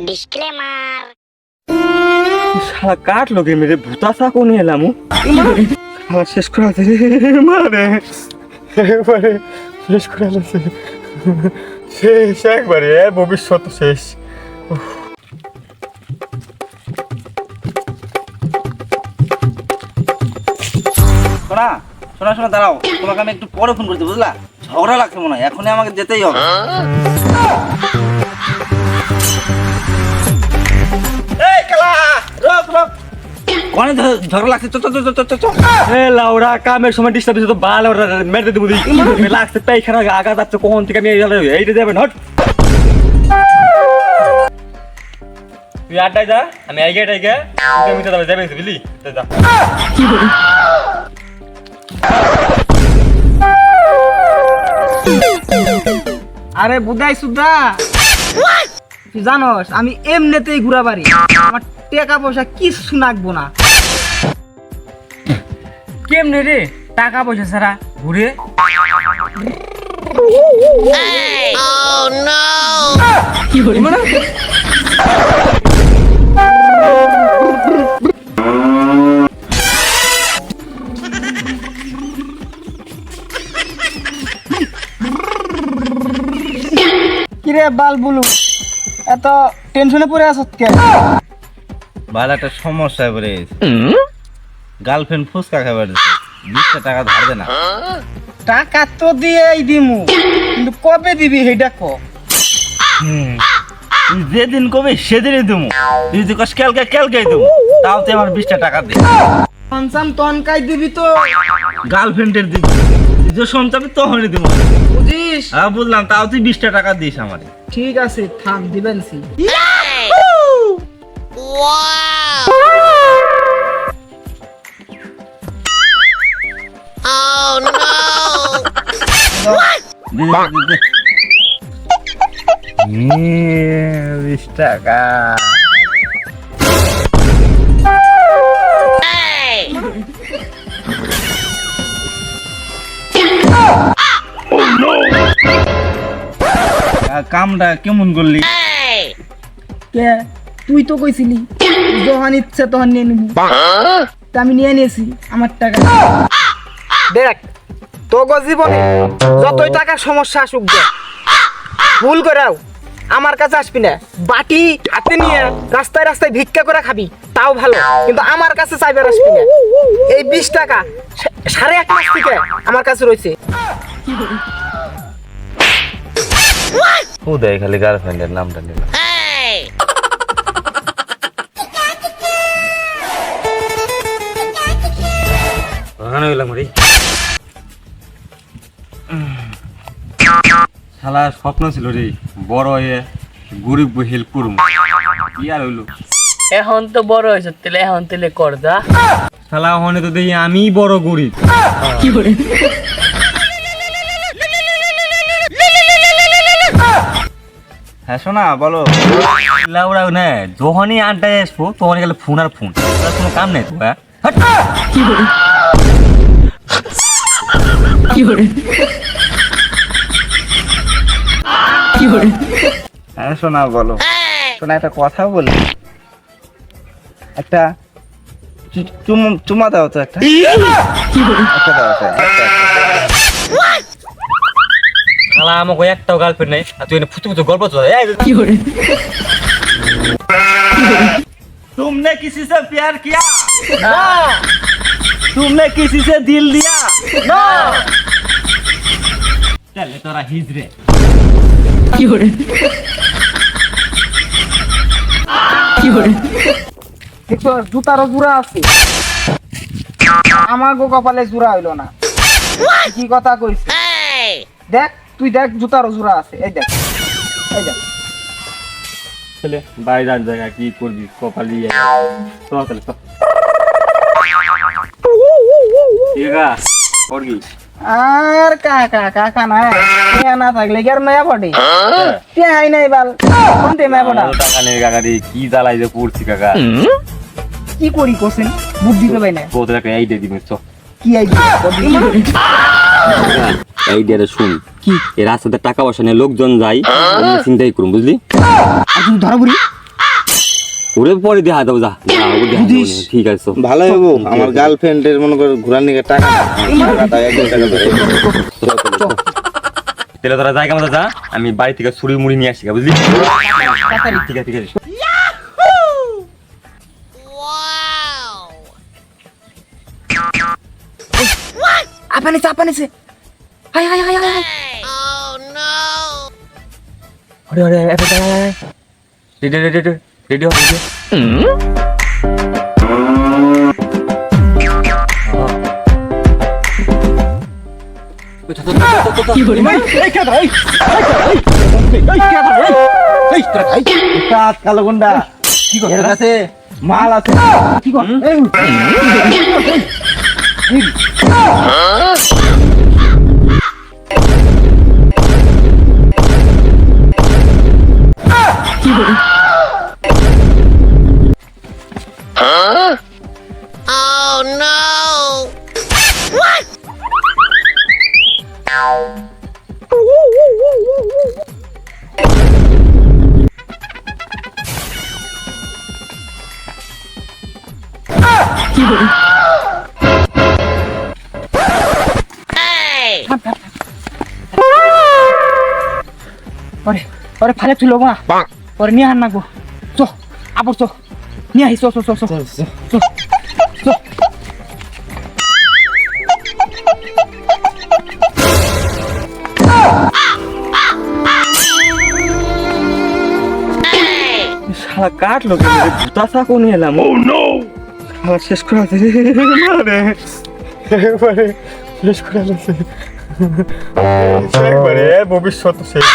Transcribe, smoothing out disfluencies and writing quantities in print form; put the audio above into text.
Disclaimer. শালা কাটলো কে মেরে ভূতা চাকু নিয়ে এলাম শালা শেষ করে আছে মারে একবারে শেষ করে আছে শেষ একবারে ভবিষ্যৎ শেষ। শোনা শোনা শোনা দাঁড়াও, তোমাকে আমি একটু পরে ফোন করছি, বুঝলা? ঝগড়া লাগছে মনে হয়, এখনই আমাকে যেতেই হবে। এই কালা রোক রোক, কোনে ঝগড়া লাগছে? চল চল চল চল চল। এ লাউড়া কামের সময় ডিস্টার্ব দিছে তো বাল ওরা মেরে দেবো লাগছে পাইখানা আগা যাচ্ছে কখন থেকে আমি এইটা যাবেন হট তুই আড্ডায় যা আমি আইগে টাইগে মিতে যাবে যাবে বুঝলি যা। আরে বুদাই সুদা, তুই জানোস আমি এমনিতেই ঘুরা পারি, আমার টাকা পয়সা কিছু লাগবো না। কেমনে রে টাকা পয়সা ছাড়া ঘুরে? কিরে বাল বুলু, এত টেনশনে পড়ে আছো কেন? ভালো একটা সমস্যা পড়ে গেছে, গার্লফ্রেন্ড ফুচকা খাবার দিচ্ছে, 20 টাকা ধার দে না। টাকা তো দিয়েই দিমু, কিন্তু কবে দিবি সেটা ক। তুই যেদিন কবে সেদিনই দেবো, তুই যদি কস ক্যালকে ক্যালকেই দেবো, তাও তুই আমার 20 টাকা দে। পঞ্চাম তনকাই দিবি তো, গার্লফ্রেন্ডের দিবি, তুই যে সঞ্চাবি তখনই দেবো। বুঝিস? হ্যাঁ বুঝলাম, তাও তুই 20 টাকা দিস আমারে। ঠিক আছে থাক দিবেন সি। দে, দে, দে। 20 টাকা। কামটা কেমন করলি? কে তুই তো কইছিলি যখন ইচ্ছে তখন নিয়ে নিবি, তা আমি নিয়ে নিয়েছি আমার টাকা। দেখ তো জীবনে যতই টাকার সমস্যা আসুক দে, ভুল করেও আমার কাছে আসবি না। বাটি হাতে নিয়ে রাস্তায় রাস্তায় ভিক্ষা করে খাবি তাও ভালো, কিন্তু আমার কাছে চাইবার আসবি না। এই 20 টাকা 1.5 মাস থেকে আমার কাছে রয়েছে। খুদাই খালি গার্লফ্রেন্ডের নামটা নিল। শালা স্বপ্ন ছিল রে বড় হয়ে গরিব হেল্প করুম, কি আর হইলো? এখন তো বড় হয়েছে, তেলে এখন তেলে কর যা। শালা ওখানে তো দেখি আমি বড় গরিব। কি করে? হ্যাঁ শোনা বলো। লাউড়া না যখনই আড্ডায় আসবো তখনই গেলে ফোন আর ফোন, কোনো কাম নেই তো। হ্যাঁ কি করে? কি করে? কি করে? হ্যাঁ শোনা বলো। শোনা একটা কথা বলি, একটা চুমা দাও তো একটা। কি করে? একটা দাও তো, একটা। শালা আমাকে একটাও গার্লফ্রেন্ড নেই আর তুই এনে ফুটু ফুটু গল্প চলে। কি করে? तुमने किसी से प्यार किया? ना। तुमने किसी से दिल दिया? ना। চলে তোরা হিজরে। কি করে? কি করে? দেখো জুতারও জোড়া আছে, আমার গো কপালে জোড়া হইলো না। কি কথা কইছিস? দেখ তুই দেখ জুতারও জোড়া আছে, এই দেখ এই দেখ। চলে বাইরের জায়গা কি করবি কপালি চল চলে চল ঠিক আছে করবি। আর কাকা কাকা না টিয়া না থাকলে কি আর মায়া পড়ে? টিয়াই নাই বাল, কোনতে মায়া পড়া? টাকা নেই কাকা রে, কি জ্বালাই যে পড়ছি কাকা। কি করি কোসেন বুদ্ধি তো পাই না। তোদের একটা আইডিয়া দিবি চ। কি আইডিয়া? আইডিয়াটা শুন, কি এই রাস্তাতে টাকা পয়সা নিয়ে লোকজন যায়, চিন্তাই করুন বুঝলি। আর তুই ধরা বুড়ি ওরে পরে দেখা দাও যা যা, ওরে দেখা দাও নে, ঠিক আছে চল। ভালো হবো আমার গার্লফ্রেন্ডের মনে করে ঘোরার নিকে টাকা দাও, 1 টাকা দাও। তাহলে তোরা জায়গা মতো যা, আমি বাড়ি থেকে ছুরি মুড়ি নিয়ে আসি বুঝলি? ঠিক আছে ঠিক আছে। আপানিছে হাই হাই হাই হাই ওরে ওরে রেডি রেডি রেডি রেডি হ রেডি। কি করে উস্তাদ কালো গুন্ডা এর কাছে মাল আছে। কি কর কি করে কি করে ওরে ওরে ফালে তুই লোক না ওরে নিয়ে হান নাকবো চো আপর চো নিয়ে আহি চো চো চো চো চো চো শালা কাটলো কে মেরে ভূতা চাকু নিয়ে এলাম। শালা শেষ করে আছে মারে একবারে শেষ করে আছে একবারে ভবিষ্যৎ শেষ।